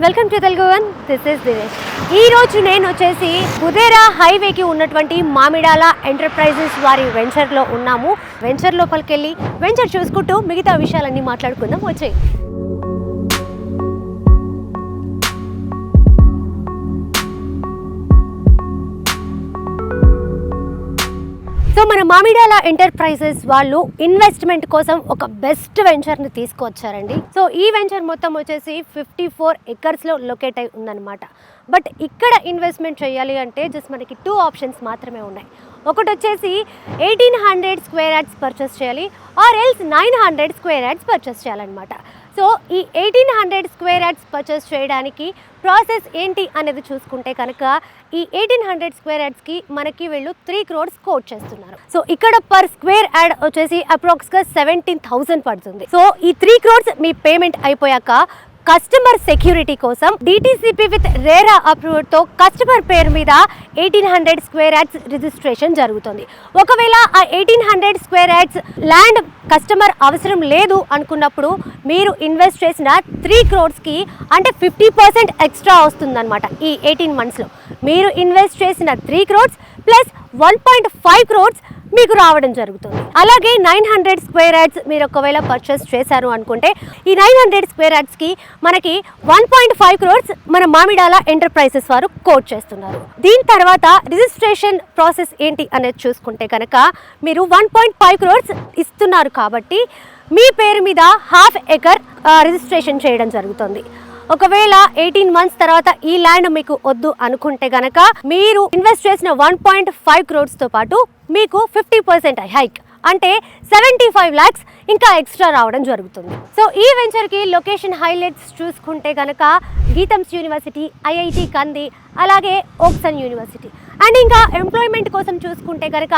Welcome to Telugu one. This is Dinesh. ఈ రోజు నేను వచ్చేసి బుదేరా హైవేకి ఉన్నటువంటి మామిడాల ఎంటర్ప్రైజెస్ వారి వెంచర్లో ఉన్నాము. వెంచర్ లోపలికి వెళ్ళి వెంచర్ చూసుకుంటూ మిగతా విషయాలన్నీ మాట్లాడుకుందాం. వచ్చేయి. సో మన మామిడాల ఎంటర్ప్రైజెస్ వాళ్ళు ఇన్వెస్ట్మెంట్ కోసం ఒక బెస్ట్ వెంచర్ని తీసుకొచ్చారండి. సో ఈ వెంచర్ మొత్తం వచ్చేసి 54 ఎకర్స్లో లొకేట్ అయి ఉందన్నమాట. బట్ ఇక్కడ ఇన్వెస్ట్మెంట్ చేయాలి అంటే జస్ట్ మనకి 2 ఆప్షన్స్ మాత్రమే ఉన్నాయి. ఒకటి వచ్చేసి 1800 స్క్వేర్ యార్డ్స్ పర్చేస్ చేయాలి, or else 900 square yards purchase చేయాలన్నమాట. సో ఈ 1800 స్క్వేర్ యార్డ్స్ పర్చేస్ చేయడానికి ప్రాసెస్ ఏంటి అనేది చూసుకుంటే కనుక ఈ 1800 స్క్వేర్ యార్డ్స్కి మనకి వీళ్ళు 3 crores కోట్ చేస్తున్నారు. సో ఇక్కడ పర్ స్క్వేర్ యార్డ్ వచ్చేసి అప్రాక్స్గా 17,000 పడుతుంది. సో ఈ 3 crores మీ పేమెంట్ అయిపోయాక కస్టమర్ సెక్యూరిటీ కోసం డిటిసిపి విత్ రేరా అప్రూవ్డ్తో కస్టమర్ పేరు మీద 1800 స్క్వేర్ యార్డ్స్ రిజిస్ట్రేషన్ జరుగుతుంది. ఒకవేళ ఆ 1800 స్క్వేర్ యార్డ్స్ ల్యాండ్ కస్టమర్ అవసరం లేదు అనుకున్నప్పుడు మీరు ఇన్వెస్ట్ చేసిన 3 crores అంటే 50% ఎక్స్ట్రా వస్తుందన్నమాట. ఈ 18 monthsలో మీరు ఇన్వెస్ట్ చేసిన 3 crores ప్లస్ 1.5 crores మీకు రావడం జరుగుతుంది. అలాగే 900 స్క్వేర్ యార్డ్స్ మీరు ఒకవేళ పర్చేస్ చేశారు అనుకుంటే ఈ 900 స్క్వేర్ యార్డ్స్కి మనకి 1.5 crores మన మామిడాల ఎంటర్ప్రైజెస్ వారు కోట్ చేస్తున్నారు. దీని తర్వాత రిజిస్ట్రేషన్ ప్రాసెస్ ఏంటి అనేది చూసుకుంటే కనుక మీరు 1.5 crores ఇస్తున్నారు కాబట్టి మీ పేరు మీద 1/2 acre రిజిస్ట్రేషన్ చేయడం జరుగుతుంది. ఒకవేళ 18 months తర్వాత ఈ ల్యాండ్ మీకు వద్దు అనుకుంటే గనక మీరు ఇన్వెస్ట్ చేసిన 1.5 crores పాటు మీకు 50% హైక్ అంటే 75 lakhs ఇంకా ఎక్స్ట్రా రావడం జరుగుతుంది. సో ఈ వెంచర్కి లొకేషన్ హైలైట్స్ చూసుకుంటే కనుక గీతమ్స్ యూనివర్సిటీ, ఐఐటి కంది, అలాగే ఓక్సన్ యూనివర్సిటీ అండ్ ఇంకా ఎంప్లాయ్మెంట్ కోసం చూసుకుంటే కనుక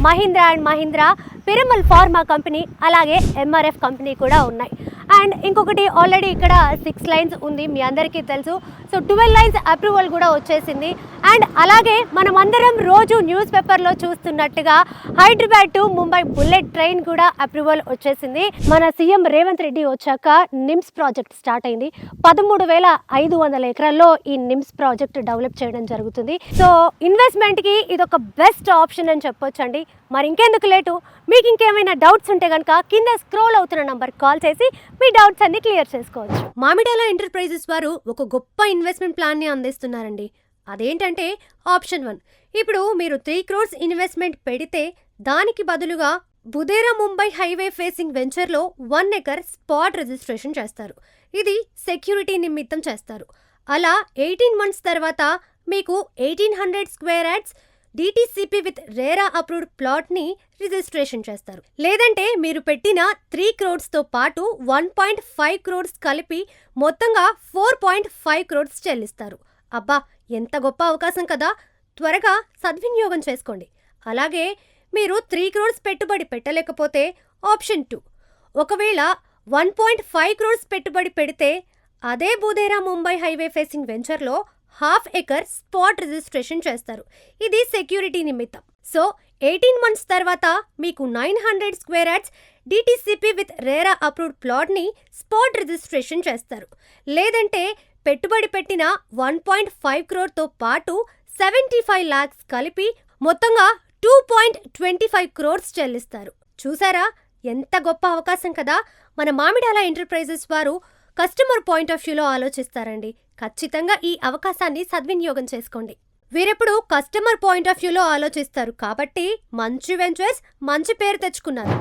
Mahindra and Mahindra, Piramal pharma company, అలాగే ఎంఆర్ఎఫ్ కంపెనీ కూడా ఉన్నాయి. అండ్ ఇంకొకటి ఆల్రెడీ ఇక్కడ 6 lines ఉంది, మీ అందరికీ తెలుసు. సో 12 lines అప్రూవల్ కూడా వచ్చేసింది. అండ్ అలాగే మనం అందరం రోజు న్యూస్ పేపర్లో చూస్తున్నట్టుగా Hyderabad to Mumbai bullet train కూడా అప్రూవల్ వచ్చేసింది. మన సీఎం రేవంత్ రెడ్డి వచ్చాక నిమ్స్ ప్రాజెక్ట్ స్టార్ట్ అయింది. 13,500 ఎకరాల్లో ఈ నిమ్స్ ప్రాజెక్ట్ డెవలప్ చేయడం జరుగుతుంది. సో ఇన్వెస్ట్మెంట్కి ఇదొక బెస్ట్ ఆప్షన్ అని చెప్పొచ్చండి. మరి ఇంకెందుకు లేటు, మీకు ఇంకేమైనా డౌట్స్ ఉంటే కనుక కింద స్క్రోల్ అవుతున్న నంబర్ కాల్ చేసి మీ డౌట్స్ అన్ని క్లియర్ చేసుకోవచ్చు. మామిడాల ఎంటర్ప్రైజెస్ వారు ఒక గొప్ప ఇన్వెస్ట్మెంట్ ప్లాన్ని అందిస్తున్నారండి. అదేంటంటే ఆప్షన్ 1. ఇప్పుడు మీరు 3 crores ఇన్వెస్ట్మెంట్ పెడితే దానికి బదులుగా బుదేరా ముంబై హైవే ఫేసింగ్ వెంచర్లో 1 acre స్పాట్ రిజిస్ట్రేషన్ చేస్తారు. ఇది సెక్యూరిటీ నిమిత్తం చేస్తారు. అలా 18 months తర్వాత మీకు 1800 square yards DTCP with RERA approved ప్లాట్ని రిజిస్ట్రేషన్ చేస్తారు. లేదంటే మీరు పెట్టిన 3 crores పాటు 1.5 crores కలిపి మొత్తంగా 4.5 crores చెల్లిస్తారు. అబ్బా, ఎంత గొప్ప అవకాశం కదా! త్వరగా సద్వినియోగం చేసుకోండి. అలాగే మీరు 3 crores పెట్టుబడి పెట్టలేకపోతే ఆప్షన్ 2. ఒకవేళ 1.5 crores పెట్టుబడి పెడితే అదే బుదేరా ముంబై హైవే ఫేసింగ్ వెంచర్లో 1/2 acre స్పాట్ రిజిస్ట్రేషన్ చేస్తారు. ఇది సెక్యూరిటీ నిమిత్తం. సో 18 months తర్వాత మీకు 900 square yards DTCP with RERA approved ప్లాట్ని స్పాట్ రిజిస్ట్రేషన్ చేస్తారు. లేదంటే పెట్టుబడి పెట్టిన 1.5 crore పాటు 75 lakhs కలిపి మొత్తంగా 2.25 crores చెల్లిస్తారు. చూసారా, ఎంత గొప్ప అవకాశం కదా! మన మామిడాల ఎంటర్ప్రైజెస్ వారు కస్టమర్ పాయింట్ ఆఫ్ వ్యూలో ఆలోచిస్తారండి. ఖచ్చితంగా ఈ అవకాశాన్ని సద్వినియోగం చేసుకోండి. వీరెప్పుడు కస్టమర్ పాయింట్ ఆఫ్ వ్యూలో ఆలోచిస్తారు కాబట్టి మంచి వెంచర్స్ మంచి పేరు తెచ్చుకున్నారు.